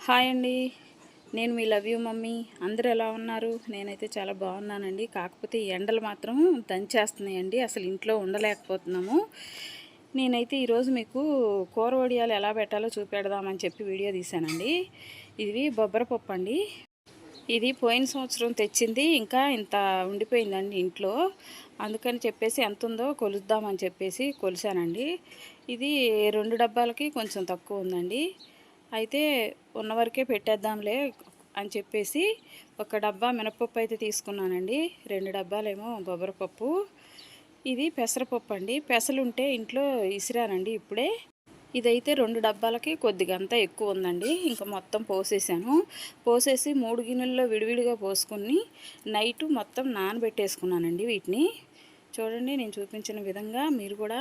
Hi అండి, నేను మీ love you mummy. అందరూ ఎలా ఉన్నారు? నేనైతే చాలా బాగున్నానండి. కాకపోతే ఈ ఎండలు మాత్రం దంచేస్తున్నాయండి, అసలు ఇంట్లో ఉండలేకపోతున్నాము. నేనైతే ఈరోజు మీకు కూర వడియాలు ఎలా పెట్టాలో చూపెడదామని చెప్పి వీడియో తీశానండి. ఇది బొబ్బరపప్పు అండి. ఇది పోయిన సంవత్సరం తెచ్చింది, ఇంకా ఇంత ఉండిపోయిందండి ఇంట్లో. అందుకని చెప్పేసి ఎంత ఉందో కొలుద్దామని చెప్పేసి కొలిసానండి. ఇది 2 డబ్బాలకి కొంచెం తక్కువ ఉందండి. అయితే ఉన్నవరకే పెట్టేద్దాంలే అని చెప్పేసి ఒక డబ్బా మినపప్పు అయితే తీసుకున్నానండి. 2 డబ్బాలేమో బొబ్బరపప్పు. ఇది పెసరపప్పు అండి. పెసలుంటే ఇంట్లో ఇసిరానండి ఇప్పుడే. ఇదైతే 2 డబ్బాలకి కొద్దిగంతా ఎక్కువ ఉందండి. ఇంకా మొత్తం పోసేసాను. పోసేసి 3 గిన్నెల్లో విడివిడిగా పోసుకొని నైట్ మొత్తం నానబెట్టేసుకున్నానండి వీటిని. చూడండి, నేను చూపించిన విధంగా మీరు కూడా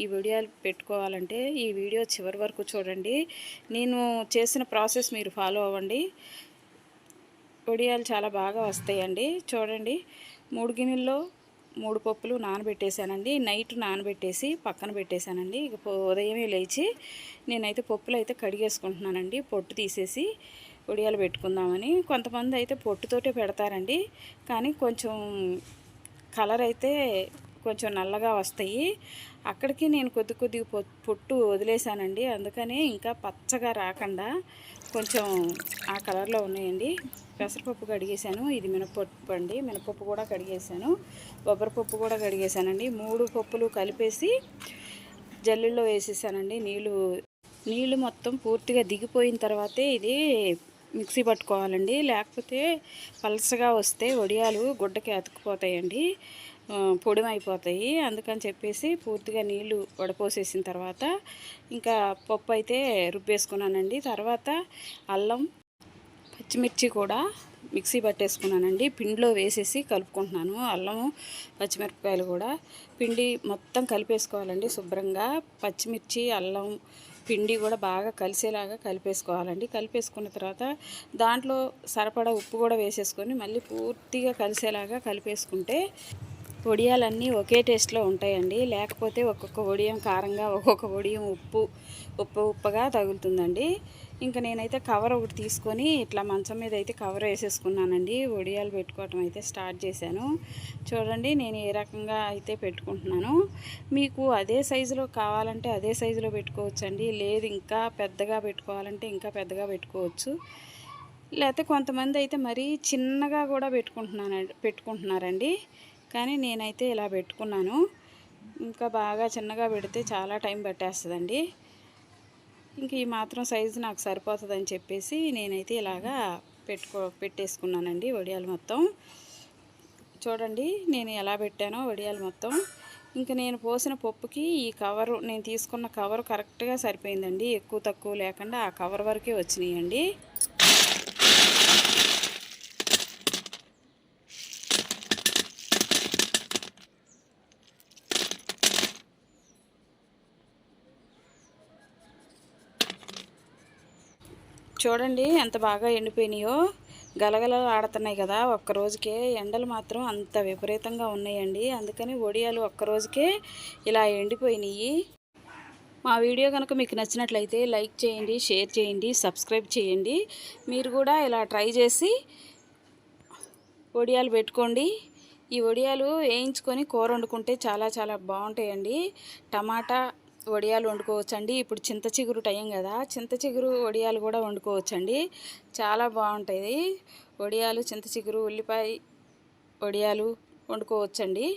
ఈ వీడియోలు పెట్టుకోవాలంటే ఈ వీడియో చివరి వరకు చూడండి. నేను చేసిన ప్రాసెస్ మీరు ఫాలో అవ్వండి. వడియాలు చాలా బాగా వస్తాయండి. చూడండి, 3 గిన్నెల్లో 3 పప్పులు నానబెట్టేశానండి. నైట్ నానబెట్టేసి పక్కన పెట్టేశానండి. ఇక ఉదయమే లేచి నేనైతే పప్పులు అయితే కడిగేసుకుంటున్నానండి, పొట్టు తీసేసి వడియాలు పెట్టుకుందామని. కొంతమంది అయితే పొట్టుతోటే పెడతారండి, కానీ కొంచెం కలర్ అయితే కొంచెం నల్లగా వస్తాయి. అక్కడికి నేను కొద్దిగా పొట్టు వదిలేసానండి, అందుకనే ఇంకా పచ్చగా రాకుండా కొంచెం ఆ కలర్లో ఉన్నాయండి. పెసరపప్పు కడిగేసాను. ఇది మినపప్పు అండి, మినపప్పు కూడా కడిగేసాను. బొబ్బరపప్పు కూడా కడిగేసానండి. 3 పప్పులు కలిపేసి జల్లెల్లో వేసేసానండి. నీళ్ళు మొత్తం పూర్తిగా దిగిపోయిన తర్వాతే ఇది మిక్సీ పట్టుకోవాలండి. లేకపోతే పలసగా వస్తే వడియాలు గుడ్డకి అతుక్కుపోతాయండి, పొడిమైపోతాయి. అందుకని చెప్పేసి పూర్తిగా నీళ్లు వడపోసేసిన తర్వాత ఇంకా పప్పు అయితే రుబ్బేసుకున్నానండి. తర్వాత అల్లం, పచ్చిమిర్చి కూడా మిక్సీ పట్టేసుకున్నానండి. పిండిలో వేసేసి కలుపుకుంటున్నాను. అల్లము, పచ్చిమిరపకాయలు కూడా పిండి మొత్తం కలిపేసుకోవాలండి శుభ్రంగా. పచ్చిమిర్చి, అల్లం పిండి కూడా బాగా కలిసేలాగా కలిపేసుకోవాలండి. కలిపేసుకున్న తర్వాత దాంట్లో సరిపడా ఉప్పు కూడా వేసేసుకొని మళ్ళీ పూర్తిగా కలిసేలాగా కలిపేసుకుంటే వడియాలన్నీ ఒకే టేస్ట్లో ఉంటాయండి. లేకపోతే ఒక్కొక్క వడియం కారంగా, ఒక్కొక్క వడియం ఉప్పగా తగులుతుందండి. ఇంకా నేనైతే కవర్ ఒకటి తీసుకొని ఇట్లా మంచం మీద అయితే కవర్ వేసేసుకున్నానండి. వడియాలు పెట్టుకోవటం అయితే స్టార్ట్ చేశాను. చూడండి, నేను ఏ రకంగా అయితే పెట్టుకుంటున్నాను. మీకు అదే సైజులో కావాలంటే అదే సైజులో పెట్టుకోవచ్చండి. లేదు ఇంకా పెద్దగా పెట్టుకోవాలంటే ఇంకా పెద్దగా పెట్టుకోవచ్చు. లేకపోతే కొంతమంది అయితే మరీ చిన్నగా కూడా పెట్టుకుంటున్నారండి. కానీ నేనైతే ఇలా పెట్టుకున్నాను. ఇంకా బాగా చిన్నగా పెడితే చాలా టైం పట్టేస్తుందండి. ఇంక ఈ మాత్రం సైజు నాకు సరిపోతుందని చెప్పేసి నేనైతే ఇలాగా పెట్టేసుకున్నానండి వడియాలు మొత్తం. చూడండి, నేను ఎలా పెట్టానో వడియాలు మొత్తం. ఇంకా నేను పోసిన పప్పుకి ఈ కవరు, నేను తీసుకున్న కవరు కరెక్ట్గా సరిపోయిందండి. ఎక్కువ తక్కువ లేకుండా ఆ కవర్ వరకే వచ్చినాయండి. చూడండి ఎంత బాగా ఎండిపోయినాయో, గలగలలు ఆడుతున్నాయి కదా ఒక్కరోజుకే. ఎండలు మాత్రం అంత విపరీతంగా ఉన్నాయండి. అందుకని వడియాలు ఒక్కరోజుకే ఇలా ఎండిపోయినాయి. మా వీడియో కనుక మీకు నచ్చినట్లయితే లైక్ చేయండి, షేర్ చేయండి, సబ్స్క్రైబ్ చేయండి. మీరు కూడా ఇలా ట్రై చేసి వడియాలు పెట్టుకోండి. ఈ వడియాలు వేయించుకొని కూర వండుకుంటే చాలా చాలా బాగుంటాయండి. టమాటా వడియాలు వండుకోవచ్చండి. ఇప్పుడు చింత చిగురు టైం కదా, చింత చిగురు వడియాలు కూడా వండుకోవచ్చండి. చాలా బాగుంటాయి వడియాలు, చింత చిగురు, ఉల్లిపాయ వడియాలు వండుకోవచ్చండి.